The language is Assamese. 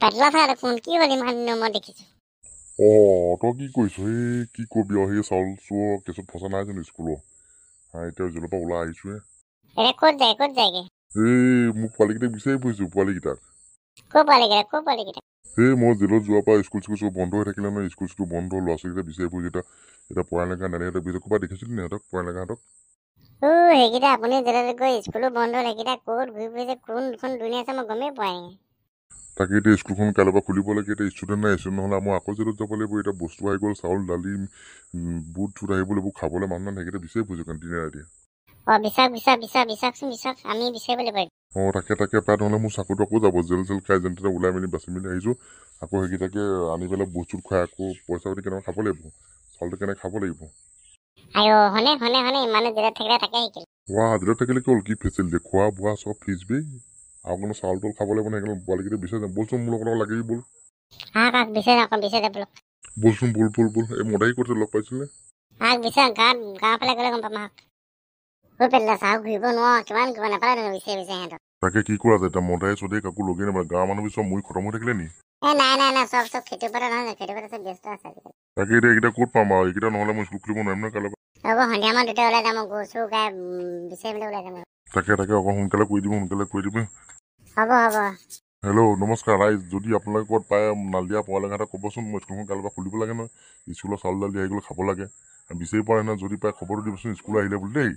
পেটলা থাকা দেখোন কি হ'ল ইমান দিনৰ মূৰত দেখিছোঁ। তই কি কৰিছ? এই কি কবি আৰু সেই চাউল চোৰ কেছত ফচা নাই জানো স্কুলৰ? এতিয়া জেলৰ পৰা ওলাই আহিছোঁহে। এতিয়া ক'ত যায়গে? মোক পোৱালীকেইটাক বিচাৰি ফুৰিছোঁ, পোৱালীকেইটাক। ক'ৰ পোৱালীকেইটা? মই জেলত যোৱাৰ পৰা স্কুল চব বন্ধ হৈ থাকিলে নহয়, স্কুল বন্ধ, ল'ৰা ছোৱালীকেইটা বিচাৰি ফুৰিছোঁ। এতিয়া পঢ়ালেখা নেদেখাহঁতক বিচাৰি ক'ৰবাত দেখিছিলোঁ নি সিহঁতক পঢ়ালেখাহঁতক? সেইকেইটা আপুনি জেলত গৈ স্কুলো বন্ধ হ'ল, সেইকেইটা ক'ত ঘূৰি ফুৰিছে, কোনখন দুনীয়া আছে মই গমেই পোৱাই নাই। তাকে এতিয়া স্কুলখন কাইলৈৰ পৰা খুলিব লাগে। এতিয়া ষ্টুডেণ্ট নাই, ষ্টুডেণ্ট নহ'লে মই আকৌ জেলত যাব লাগিব। এতিয়া বস্তু আহি গ'ল, চাউল দালি বুট চুট আহিব লাগিব, খাবলৈ মানুহ নাই, সেইকেইটা বিচাৰি ফুৰিছোঁ কাৰণ দিনে ৰাতিয়ে। বিচাৰক আমি বিচাৰিব লাগিব। তাকে প্ৰায় নহ'লে মোৰ চাকৰিটো আকৌ যাব। জেল খাই যেন তেনে ওলাই মেলি বাচি মেলি আহিছোঁ। আকৌ সেইকেইটাকে আনি পেলাই বুট চুট খুৱাই আকৌ পইচা পাতি কেনেকৈ খাব লাগিব, চাউলটো কেনেকৈ খাব লাগিব। হনে ইমানে জেলত থাকিলে তাকে শিকিল। জেলত থাকিলে কি হ'ল, কি ফেচিলিটি, খোৱা বোৱা চব ফিজ বি আৰু কোনো চাউল তাউল খাব লাগিব নে? পোৱালীকেইটা বিচাৰি যাম, বলচোন মোৰ লগত লাগি বল। বিচাৰি যাব বলচোন বল। এই মদাহী কৰিছে লগ পাইছিলে। বিচাৰ গাঁৱৰ ফালে গ'লে গম পাম পেটলা চাহ ঘূৰিব নোৱাৰো, কিমান নাপালে বিচাৰি সিহঁতক। তাকে কি কৰা যায় এতিয়া, মদাহী চদাহী কাকো লগেই নাপায়। গাঁৱৰ মানুহ চব মুৰি খতম হৈ থাকিলে নি? নাই চব খেতি পথাৰ নহয়, খেতি পথাৰ ব্যস্ত আছে আজিকালি। তাকে এতিয়া এইকেইটা ক'ত পাম আৰু, এইকেইটা নহ'লে মই স্কুল খুলিব নোৱাৰিম নহয় কাইলৈ পৰা। হ'ব সন্ধিয়া মান দুটা ওলাই যাম, গৰু চৰু গাই বিচাৰি পেলাই ওলাই যাম। তাকে অকণ সোনকালে কৰি দিব। হ'ব। হেল্ল' নমস্কাৰ ৰাইজ, যদি আপোনালোকে ক'ত পায় নালিয়া পোৱালেঘাটক ক'বচোন। মই স্কুলখন কাইলৈ পৰা খুলিব লাগে নহয়, স্কুলৰ চাউল দালি আহি গ'লে খাব লাগে, বিচাৰি পোৱা নাই নহয়। যদি পায় খবৰটো দিবচোন, স্কুল আহিলে বুলি দেই।